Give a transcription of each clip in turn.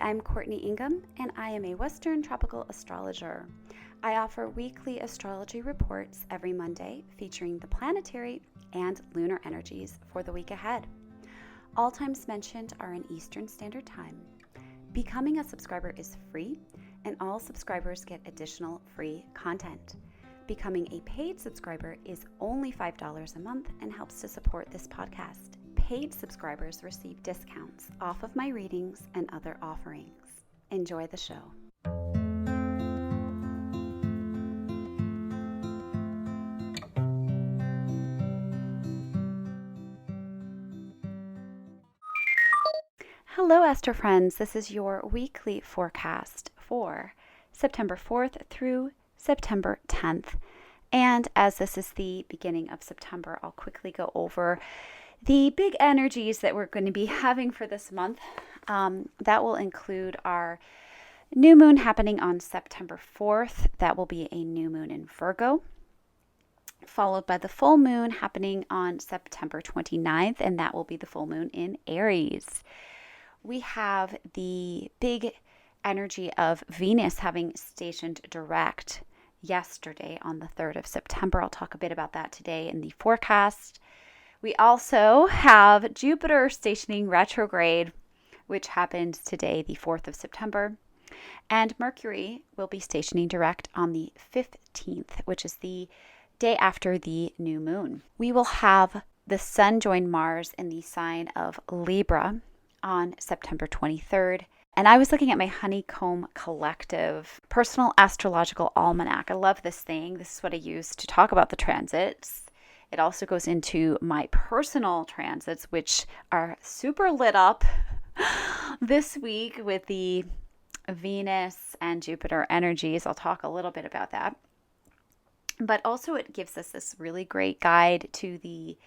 I'm Courtney Ingham, and I am a Western tropical astrologer. I offer weekly astrology reports every Monday featuring the planetary and lunar energies for the week ahead. All times mentioned are in Eastern Standard Time. Becoming a subscriber is free, and all subscribers get additional free content. Becoming a paid subscriber is only $5 a month and helps to support this podcast. Paid subscribers receive discounts off of my readings and other offerings. Enjoy the show. Hello, Astro friends. This is your weekly forecast for September 4th through September 10th. And as this is the beginning of September, I'll quickly go over the big energies that we're going to be having for this month. That will include our new moon happening on September 4th. That will be a new moon in Virgo, followed by the full moon happening on September 29th, and that will be the full moon in Aries. We have the big energy of Venus having stationed direct yesterday on the 3rd of September. I'll talk a bit about that today in the forecast. We also have Jupiter stationing retrograde, which happened today, the 4th of September. And Mercury will be stationing direct on the 15th, which is the day after the new moon. We will have the Sun join Mars in the sign of Libra on September 23rd. And I was looking at my Honeycomb Collective personal astrological almanac. I love this thing. This is what I use to talk about the transits. It also goes into my personal transits, which are super lit up this week with the Venus and Jupiter energies. I'll talk a little bit about that. But also it gives us this really great guide to the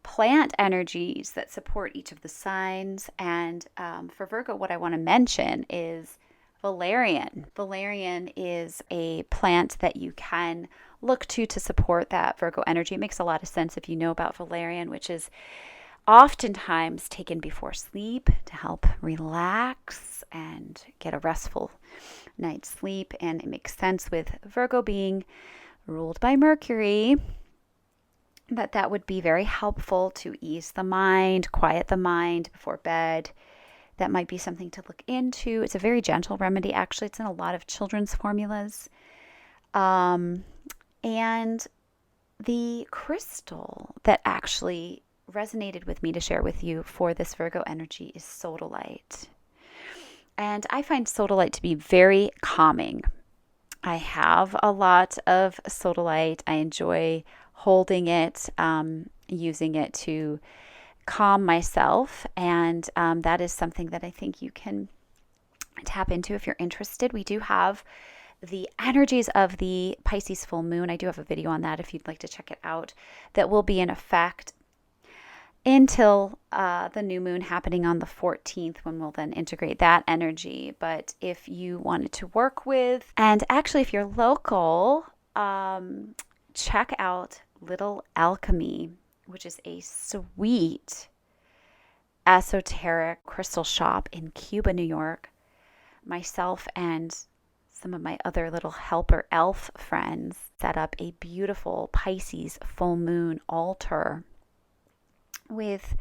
plant energies that support each of the signs. And for Virgo, what I want to mention is valerian. Valerian is a plant that you can look to support that Virgo energy. It makes a lot of sense if you know about valerian, which is oftentimes taken before sleep to help relax and get a restful night's sleep. And it makes sense with Virgo being ruled by Mercury that would be very helpful to ease the mind, quiet the mind before bed. That might be something to look into. It's a very gentle remedy. Actually, it's in a lot of children's formulas. And the crystal that actually resonated with me to share with you for this Virgo energy is sodalite. And I find sodalite to be very calming. I have a lot of sodalite. I enjoy holding it, using it to calm myself. And that is something that I think you can tap into if you're interested. We do have the energies of the Pisces full moon. I do have a video on that if you'd like to check it out. That will be in effect until the new moon happening on the 14th, when we'll then integrate that energy. But if you wanted to work with, and actually if you're local, check out Little Alchemy, which is a sweet esoteric crystal shop in Cuba, New York. Myself and some of my other little helper elf friends set up a beautiful Pisces full moon altar with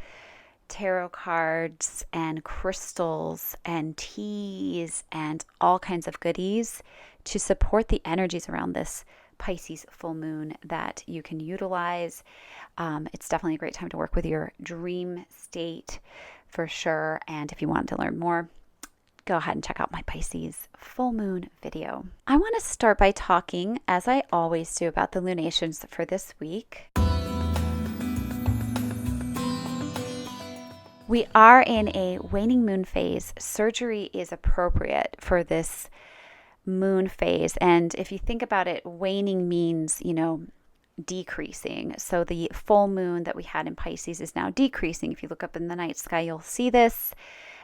tarot cards and crystals and teas and all kinds of goodies to support the energies around this Pisces full moon that you can utilize. It's definitely a great time to work with your dream state for sure. And if you want to learn more, go ahead and check out my Pisces full moon video. I want to start by talking, as I always do, about the lunations for this week. We are in a waning moon phase. Surgery is appropriate for this moon phase. And if you think about it, waning means, decreasing. So the full moon that we had in Pisces is now decreasing. If you look up in the night sky, you'll see this.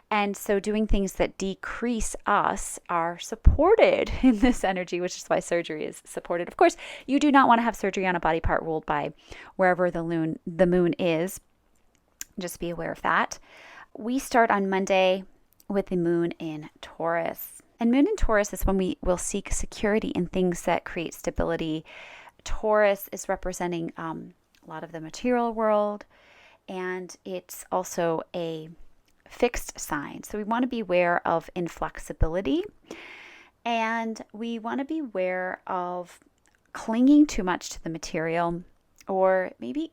And so doing things that decrease us are supported in this energy, which is why surgery is supported. Of course, you do not want to have surgery on a body part ruled by wherever the moon is. Just be aware of that. We start on Monday with the moon in Taurus. And moon in Taurus is when we will seek security in things that create stability. Taurus is representing a lot of the material world, and it's also a fixed sign. So we want to be aware of inflexibility, and we want to be aware of clinging too much to the material, or maybe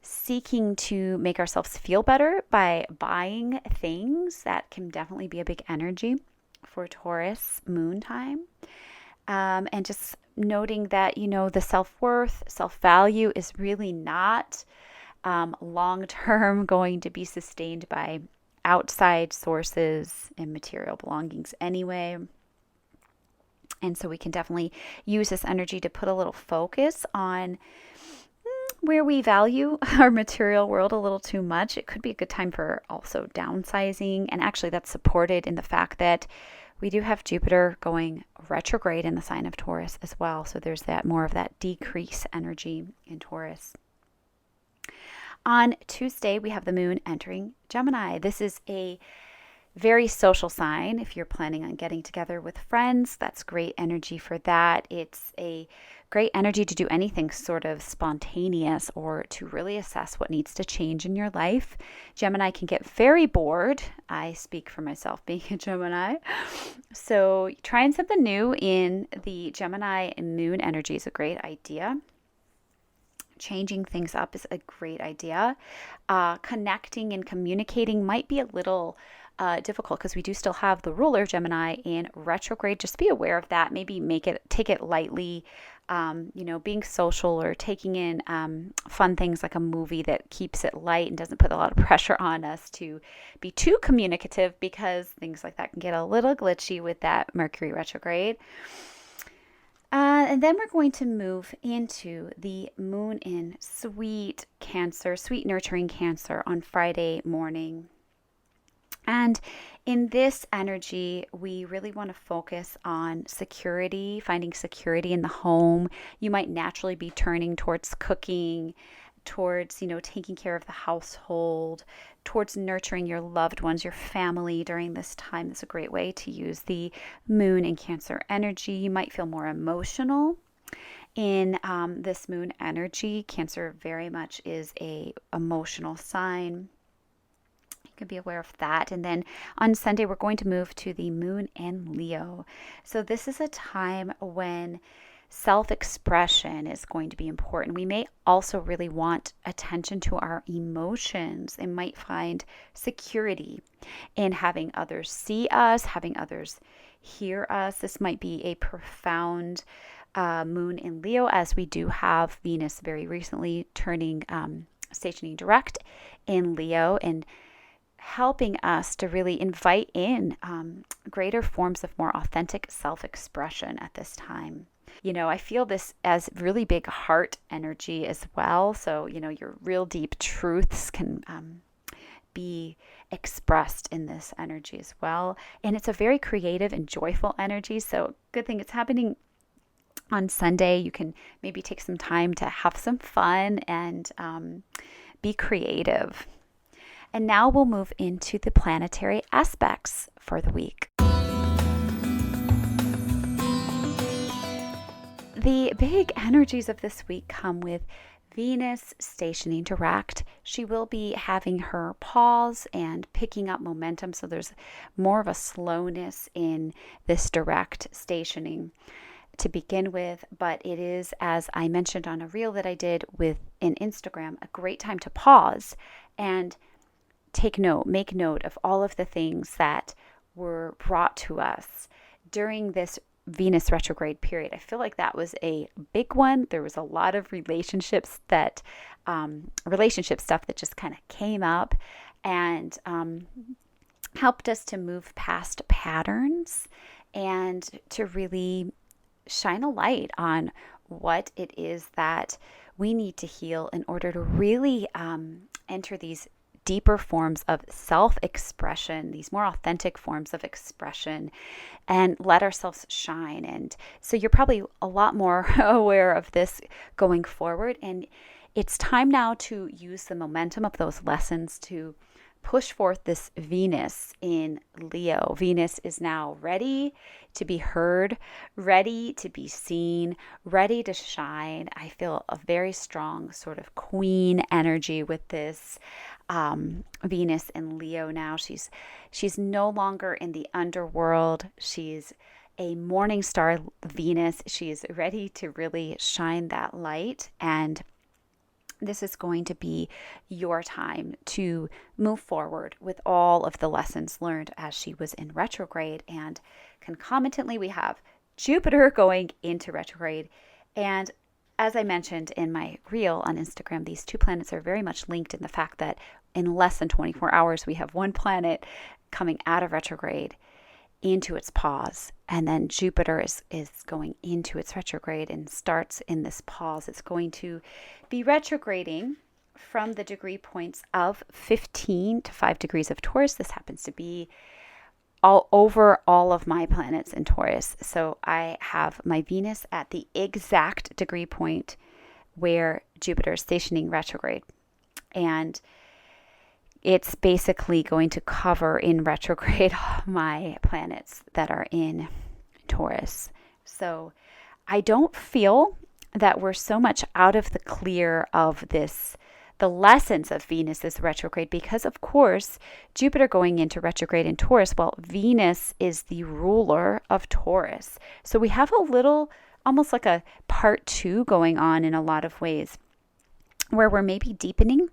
seeking to make ourselves feel better by buying things. That can definitely be a big energy for Taurus moon time. And just noting that, the self-worth, self-value is really not long-term going to be sustained by outside sources and material belongings anyway. And so we can definitely use this energy to put a little focus on where we value our material world a little too much. It could be a good time for also downsizing. And actually that's supported in the fact that we do have Jupiter going retrograde in the sign of Taurus as well. So there's more of that decrease energy in Taurus. On Tuesday, we have the moon entering Gemini. This is a very social sign. If you're planning on getting together with friends, that's great energy for that. It's a great energy to do anything sort of spontaneous or to really assess what needs to change in your life. Gemini can get very bored. I speak for myself being a Gemini. So trying something new in the Gemini and moon energy is a great idea. Changing things up is a great idea. Connecting and communicating might be a little difficult because we do still have the ruler Gemini in retrograde. Just be aware of that. Maybe take it lightly. Being social or taking in fun things like a movie that keeps it light and doesn't put a lot of pressure on us to be too communicative, because things like that can get a little glitchy with that Mercury retrograde. And then we're going to move into the moon in sweet nurturing Cancer on Friday morning. And in this energy, we really want to focus on security, finding security in the home. You might naturally be turning towards cooking, towards, taking care of the household, towards nurturing your loved ones, your family during this time. It's a great way to use the moon in Cancer energy. You might feel more emotional in this moon energy. Cancer very much is a emotional sign. You can be aware of that. And then on Sunday, we're going to move to the moon in Leo. So this is a time when self-expression is going to be important. We may also really want attention to our emotions and might find security in having others see us, having others hear us. This might be a profound moon in Leo, as we do have Venus very recently stationing direct in Leo and helping us to really invite in greater forms of more authentic self-expression at this time. I feel this as really big heart energy as well. So, your real deep truths can be expressed in this energy as well. And it's a very creative and joyful energy. So good thing it's happening on Sunday. You can maybe take some time to have some fun and be creative. And now we'll move into the planetary aspects for the week. The big energies of this week come with Venus stationing direct. She will be having her pause and picking up momentum. So there's more of a slowness in this direct stationing to begin with. But it is, as I mentioned on a reel that I did with an Instagram, a great time to pause and make note of all of the things that were brought to us during this Venus retrograde period. I feel like that was a big one. There was a lot of relationship stuff that just kind of came up and helped us to move past patterns and to really shine a light on what it is that we need to heal in order to really enter these deeper forms of self-expression, these more authentic forms of expression, and let ourselves shine. And so you're probably a lot more aware of this going forward. And it's time now to use the momentum of those lessons to push forth this Venus in Leo. Venus is now ready to be heard, ready to be seen, ready to shine. I feel a very strong sort of queen energy with this Venus in Leo now. She's no longer in the underworld. She's a morning star Venus. She's ready to really shine that light, and this is going to be your time to move forward with all of the lessons learned as she was in retrograde. And concomitantly, we have Jupiter going into retrograde. And as I mentioned in my reel on Instagram, these two planets are very much linked in the fact that in less than 24 hours, we have one planet coming out of retrograde into its pause, and then Jupiter is going into its retrograde and starts in this pause. It's going to be retrograding from the degree points of 15 to 5 degrees of Taurus. This happens to be all over all of my planets in Taurus. So I have my Venus at the exact degree point where Jupiter is stationing retrograde, and it's basically going to cover in retrograde my planets that are in Taurus. So I don't feel that we're so much out of the clear of this, the lessons of Venus's retrograde, because of course, Jupiter going into retrograde in Taurus, well, Venus is the ruler of Taurus. So we have a little, almost like a part 2 going on in a lot of ways, where we're maybe deepening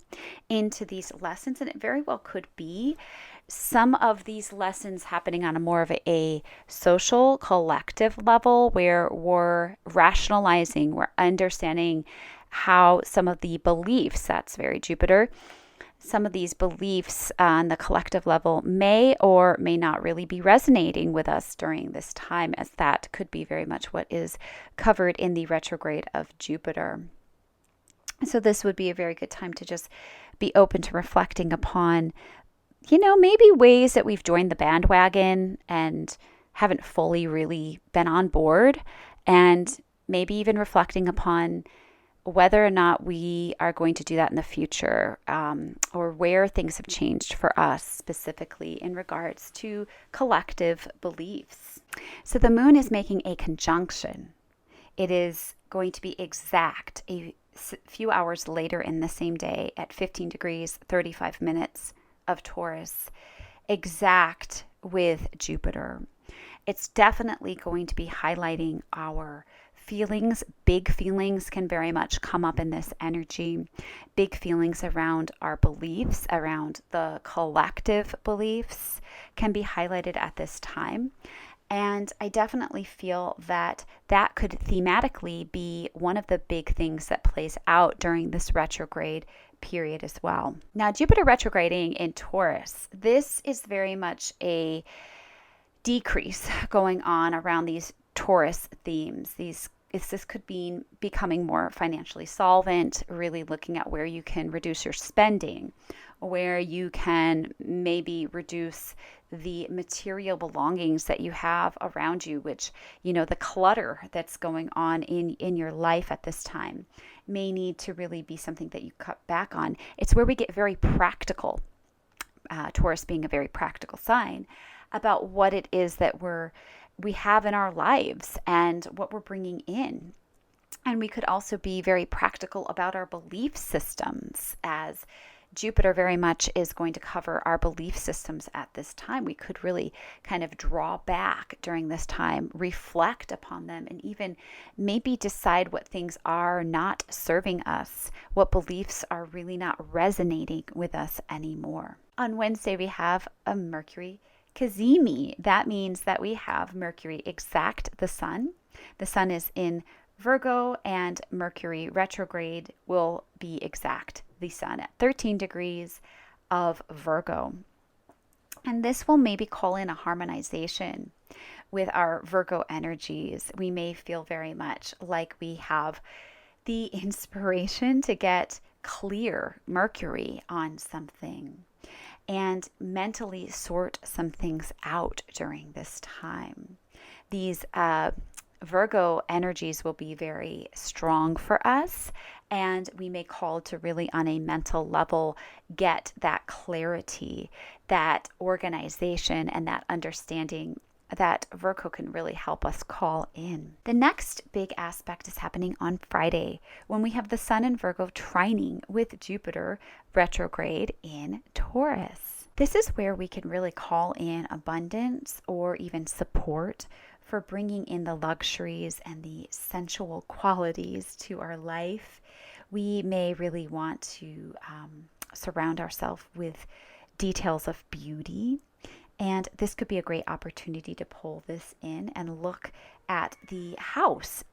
into these lessons. And it very well could be some of these lessons happening on a more of a social collective level, where we're rationalizing, we're understanding how some of the beliefs, that's very Jupiter, some of these beliefs on the collective level may or may not really be resonating with us during this time, as that could be very much what is covered in the retrograde of Jupiter. So this would be a very good time to just be open to reflecting upon, maybe ways that we've joined the bandwagon and haven't fully really been on board, and maybe even reflecting upon whether or not we are going to do that in the future, or where things have changed for us specifically in regards to collective beliefs. So the moon is making a conjunction. It is going to be exact a few hours later in the same day at 15 degrees, 35 minutes of Taurus, exact with Jupiter. It's definitely going to be highlighting our feelings. Big feelings can very much come up in this energy. Big feelings around our beliefs, around the collective beliefs, can be highlighted at this time. And I definitely feel that that could thematically be one of the big things that plays out during this retrograde period as well. Now, Jupiter retrograding in Taurus, this is very much a decrease going on around these Taurus themes. This could be becoming more financially solvent, really looking at where you can reduce your spending, where you can maybe reduce the material belongings that you have around you, which, the clutter that's going on in your life at this time may need to really be something that you cut back on. It's where we get very practical, Taurus being a very practical sign, about what it is that we have in our lives and what we're bringing in. And we could also be very practical about our belief systems, as Jupiter very much is going to cover our belief systems at this time. We could really kind of draw back during this time, reflect upon them, and even maybe decide what things are not serving us, what beliefs are really not resonating with us anymore. On Wednesday, we have a Mercury Cazimi. That means that we have Mercury exact the Sun. The Sun is in Virgo, and Mercury retrograde will be exact the Sun at 13 degrees of Virgo. And this will maybe call in a harmonization with our Virgo energies. We may feel very much like we have the inspiration to get clear Mercury on something and mentally sort some things out during this time. These Virgo energies will be very strong for us, and we may call to really on a mental level get that clarity, that organization, and that understanding that Virgo can really help us call in. The next big aspect is happening on Friday when we have the Sun in Virgo trining with Jupiter retrograde in Taurus. This is where we can really call in abundance or even support for bringing in the luxuries and the sensual qualities to our life. We may really want to surround ourselves with details of beauty. And this could be a great opportunity to pull this in and look at the house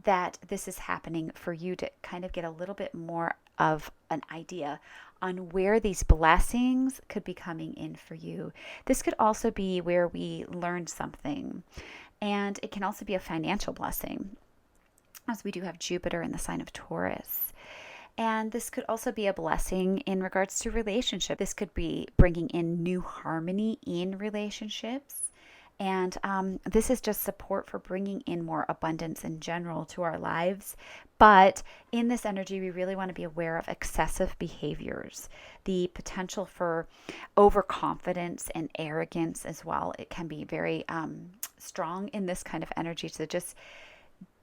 that this is happening for you to kind of get a little bit more of an idea on where these blessings could be coming in for you. This could also be where we learn something, and it can also be a financial blessing, as we do have Jupiter in the sign of Taurus. And this could also be a blessing in regards to relationship. This could be bringing in new harmony in relationships. And this is just support for bringing in more abundance in general to our lives. But in this energy, we really want to be aware of excessive behaviors, the potential for overconfidence and arrogance as well. It can be very strong in this kind of energy. So just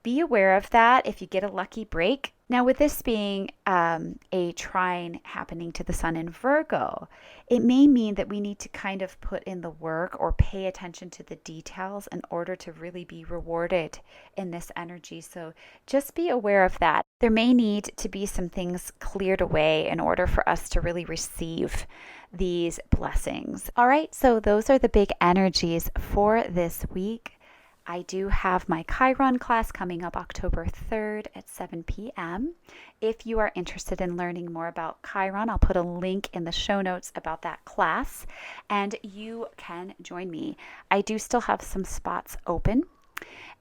be aware of that if you get a lucky break. Now, with this being a trine happening to the Sun in Virgo, it may mean that we need to kind of put in the work or pay attention to the details in order to really be rewarded in this energy. So just be aware of that. There may need to be some things cleared away in order for us to really receive these blessings. All right, so those are the big energies for this week. I do have my Chiron class coming up October 3rd at 7 p.m. If you are interested in learning more about Chiron, I'll put a link in the show notes about that class, and you can join me. I do still have some spots open,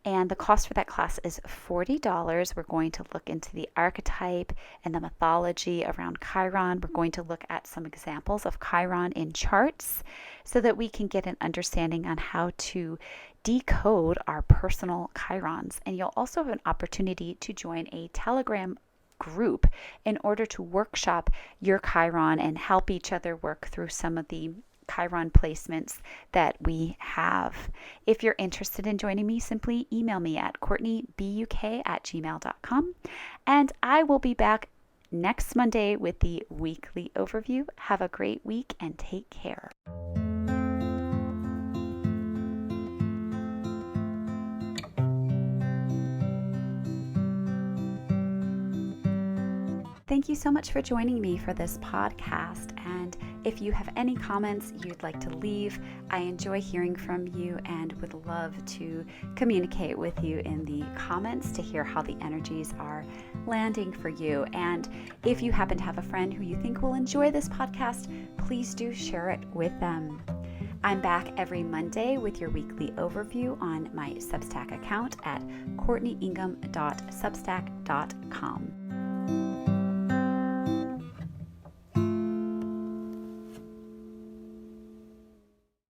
and the cost for that class is $40. We're going to look into the archetype and the mythology around Chiron. We're going to look at some examples of Chiron in charts so that we can get an understanding on how to decode our personal Chirons. And you'll also have an opportunity to join a Telegram group in order to workshop your Chiron and help each other work through some of the Chiron placements that we have. If you're interested in joining me, simply email me at courtneybuk@gmail.com, and I will be back next Monday with the weekly overview. Have a great week and take care. Thank you so much for joining me for this podcast. And if you have any comments you'd like to leave, I enjoy hearing from you and would love to communicate with you in the comments to hear how the energies are landing for you. And if you happen to have a friend who you think will enjoy this podcast, please do share it with them. I'm back every Monday with your weekly overview on my Substack account at courtneyingham.substack.com.